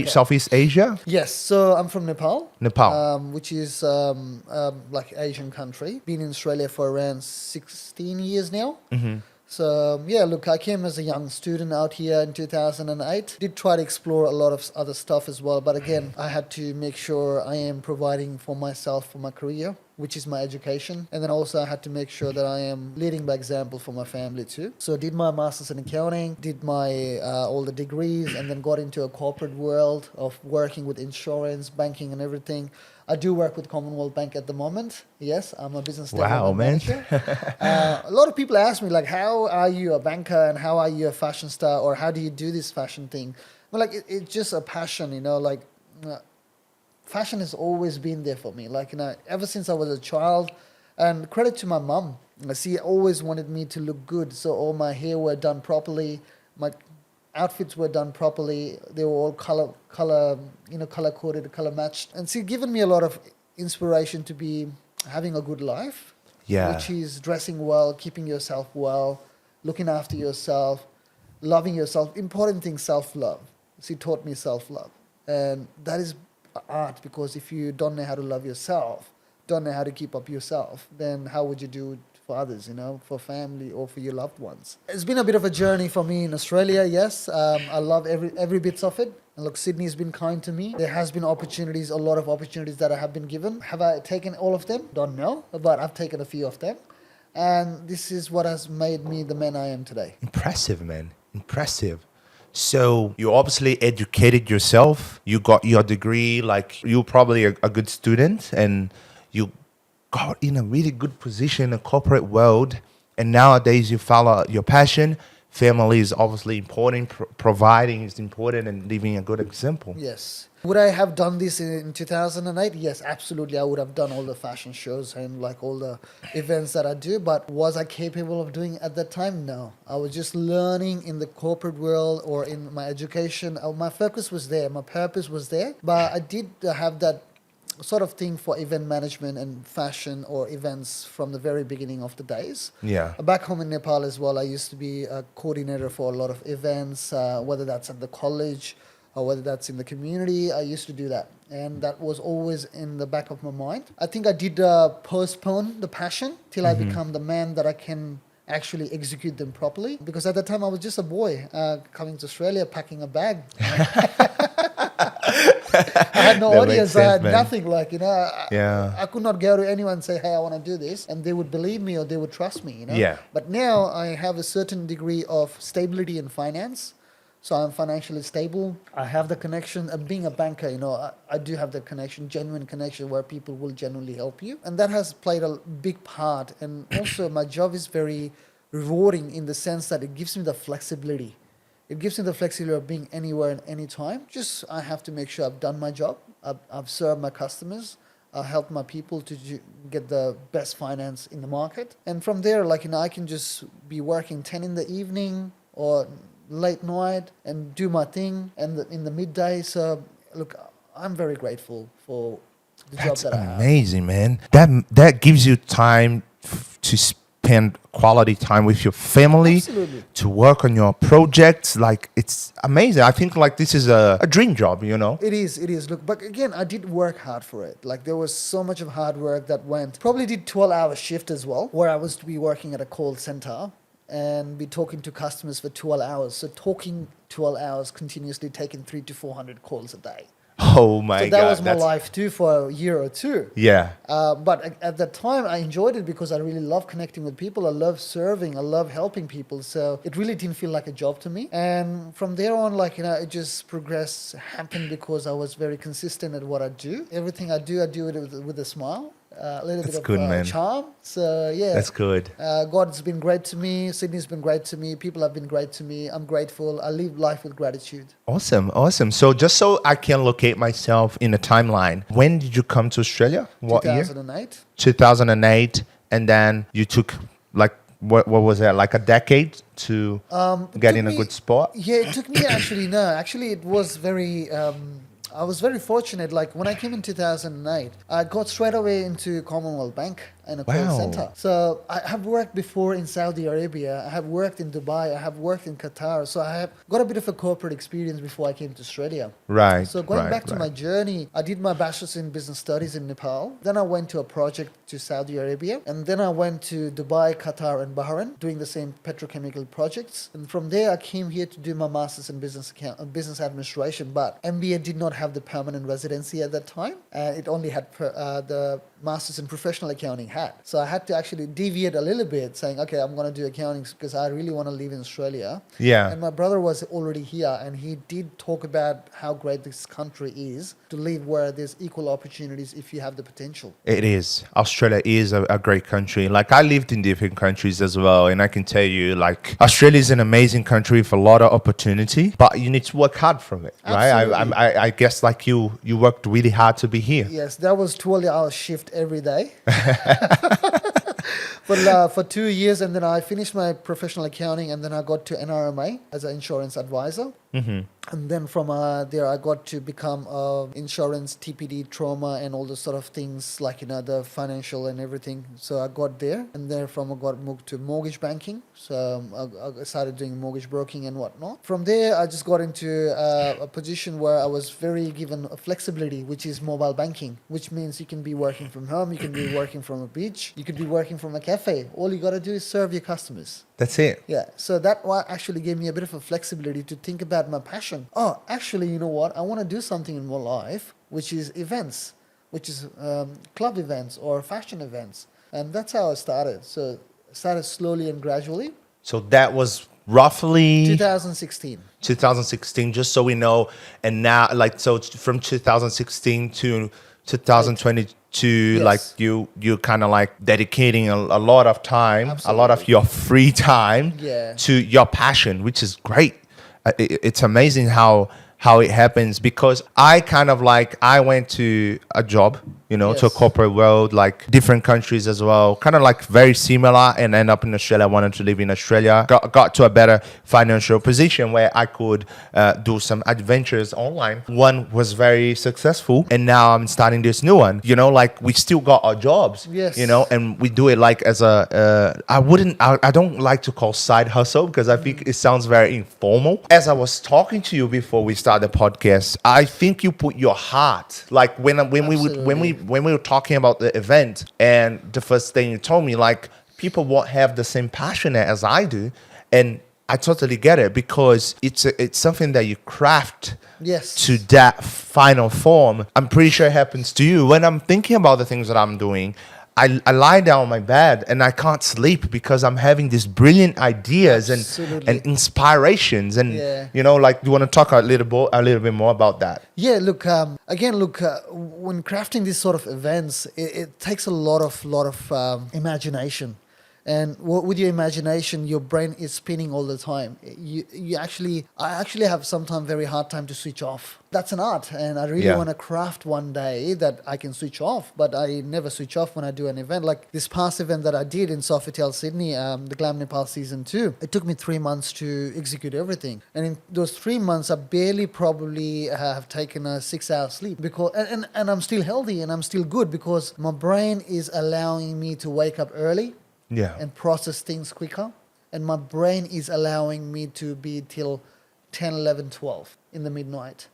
Southeast Asia? Yes, so I'm from Nepal. Nepal. Which is like Asian country. Been in Australia for around 16 years now. So yeah, look, I came as a young student out here in 2008. Did try to explore a lot of other stuff as well, but again, I had to make sure I am providing for myself for my career, which is my education, and then also I had to make sure that I am leading by example for my family too. So I did my masters in accounting, did my all the degrees, and then got into a corporate world of working with insurance, banking, and everything. I do work with Commonwealth Bank at the moment. Yes, I'm a business development manager. A lot of people ask me like, how are you a banker and how are you a fashion star, or how do you do this fashion thing? Well, like it's just a passion, you know, like fashion has always been there for me. Like, you know, ever since I was a child, and credit to my mum. She always wanted me to look good. So all my hair were done properly. My outfits were done properly. They were all color coded, color matched. And she given me a lot of inspiration to be having a good life. Yeah. Which is dressing well, keeping yourself well, looking after yourself, loving yourself. Important thing, self-love. She taught me self-love. And that is art, because if you don't know how to love yourself, don't know how to keep up yourself, then how would you do it for others, you know, for family or for your loved ones? It's been a bit of a journey for me in Australia, yes. I love every bits of it. And look, Sydney's been kind to me. There has been opportunities, a lot of opportunities that I have been given. Have I taken all of them? Don't know, but I've taken a few of them. And this is what has made me the man I am today. Impressive, man. Impressive. So you obviously educated yourself. You got your degree. Like, you're probably a good student, and you got in a really good position in the corporate world. And nowadays you follow your passion. Family is obviously important. Providing is important, and living a good example. Yes. Would I have done this in 2008? Yes, absolutely. I would have done all the fashion shows and like all the events that I do. But was I capable of doing it at that time? No. I was just learning in the corporate world or in my education. My focus was there. My purpose was there. But I did have that sort of thing for event management and fashion or events from the very beginning of the days. Yeah. Back home in Nepal as well, I used to be a coordinator for a lot of events, whether that's at the college or whether that's in the community. I used to do that, and that was always in the back of my mind. I think I did postpone the passion till I become the man that I can actually execute them properly, because at that time I was just a boy coming to Australia, packing a bag. I had no audience, I had nothing, like, you know, I could not go to anyone and say, hey, I want to do this, and they would believe me or they would trust me, you know. Yeah. But now I have a certain degree of stability in finance, so I'm financially stable. I have the connection, and being a banker, you know, I do have the connection, genuine connection, where people will genuinely help you, and that has played a big part. And also my job is very rewarding in the sense that it gives me the flexibility. It gives me the flexibility of being anywhere and anytime. Just I have to make sure I've done my job. I've served my customers. I helped my people to get the best finance in the market. And from there, like, you know, I can just be working 10 in the evening or late night and do my thing and in the midday. So look, I'm very grateful for the job that I have. That's amazing, man. That gives you time to spend quality time with your family. Absolutely. To work on your projects. Like, it's amazing. I think like this is a dream job, you know. It is. Look, but again, I did work hard for it. Like, there was so much of hard work that went. Probably did 12-hour shift as well, where I was to be working at a call center and be talking to customers for 12 hours. So talking 12 hours continuously, taking 300 to 400 calls a day. Oh my God. So that was my life too for a year or two. Yeah. But at that time, I enjoyed it because I really love connecting with people. I love serving. I love helping people. So it really didn't feel like a job to me. And from there on, like, you know, it just progressed, happened because I was very consistent at what I do. Everything I do it with a smile. A little That's bit good, of man. charm. So yeah, That's good. God's been great to me. Sydney's been great to me. People have been great to me. I'm grateful. I live life with gratitude. Awesome. So just so I can locate myself in a timeline, when did you come to Australia? What 2008. year? 2008. And then you took like, what was that, like a decade to get in a good spot? Yeah, it took me actually it was very I was very fortunate. Like, when I came in 2008, I got straight away into Commonwealth Bank. in a call Wow. center. So I have worked before in Saudi Arabia. I have worked in Dubai. I have worked in Qatar. So I have got a bit of a corporate experience before I came to Australia. Right. So going right, back to right. my journey, I did my bachelor's in business studies in Nepal. Then I went to a project to Saudi Arabia, and then I went to Dubai, Qatar, and Bahrain, doing the same petrochemical projects. And from there, I came here to do my master's in business administration. But MBA did not have the permanent residency at that time. It only had the master's in professional accounting had. So I had to actually deviate a little bit, saying, okay, I'm going to do accounting because I really want to live in Australia. Yeah. And my brother was already here, and he did talk about how great this country is to live where there's equal opportunities if you have the potential. It is. Australia is a great country. Like, I lived in different countries as well, and I can tell you, like, Australia is an amazing country with a lot of opportunity, but you need to work hard from it, right? Absolutely. I guess like you worked really hard to be here. Yes, that was 12-hour shift every day. For 2 years, and then I finished my professional accounting, and then I got to NRMA as an insurance advisor. And then from there, I got to become insurance, TPD, trauma, and all the sort of things like, the financial and everything. So I got there, and then I got moved to mortgage banking. So I started doing mortgage broking and whatnot. From there, I just got into a position where I was very given a flexibility, which is mobile banking, which means you can be working from home, you can be working from a beach, you could be working from a cafe. All you got to do is serve your customers. That's it. Yeah, so that one actually gave me a bit of a flexibility to think about my passion. Oh, actually, you know what? I want to do something in my life, which is events, which is club events or fashion events. And that's how I started. So I started slowly and gradually. So that was roughly 2016. 2016, just so we know. And now, like, so from 2016 to 2022, Yes. like you kind of like dedicating a lot of time, a lot of your free time Yeah. to your passion, which is great. It's amazing how it happens, because I kind of like, I went to a job, to a Yes. corporate world, like different countries as well, kind of like very similar, and end up in Australia. I wanted to live in Australia, got to a better financial position where I could do some adventures online. One was very successful, and now I'm starting this new one. Like, we still got our jobs, Yes. and we do it like as I don't like to call side hustle, because I think it sounds very informal. As I was talking to you before we started the podcast, I think you put your heart, like when we were talking about the event, and the first thing you told me, like, people won't have the same passion as I do, and I totally get it, because it's something that you craft Yes. to that final form. I'm pretty sure it happens to you. When I'm thinking about the things that I'm doing, I lie down on my bed and I can't sleep, because I'm having these brilliant ideas Absolutely. and inspirations. And, Yeah. like, do you want to talk a little bit more about that? Yeah, look, when crafting these sort of events, it takes a lot of imagination. And with your imagination, your brain is spinning all the time. I actually have sometimes very hard time to switch off. That's an art, and I really Yeah. want to craft one day that I can switch off, but I never switch off when I do an event. Like this past event that I did in Sofitel, Sydney, the Glam Nepal Season 2, it took me 3 months to execute everything. And in those 3 months, I barely probably have taken a 6-hour sleep, because and I'm still healthy and I'm still good, because my brain is allowing me to wake up early. Yeah. And process things quicker. And my brain is allowing me to be till 10, 11, 12 in the midnight.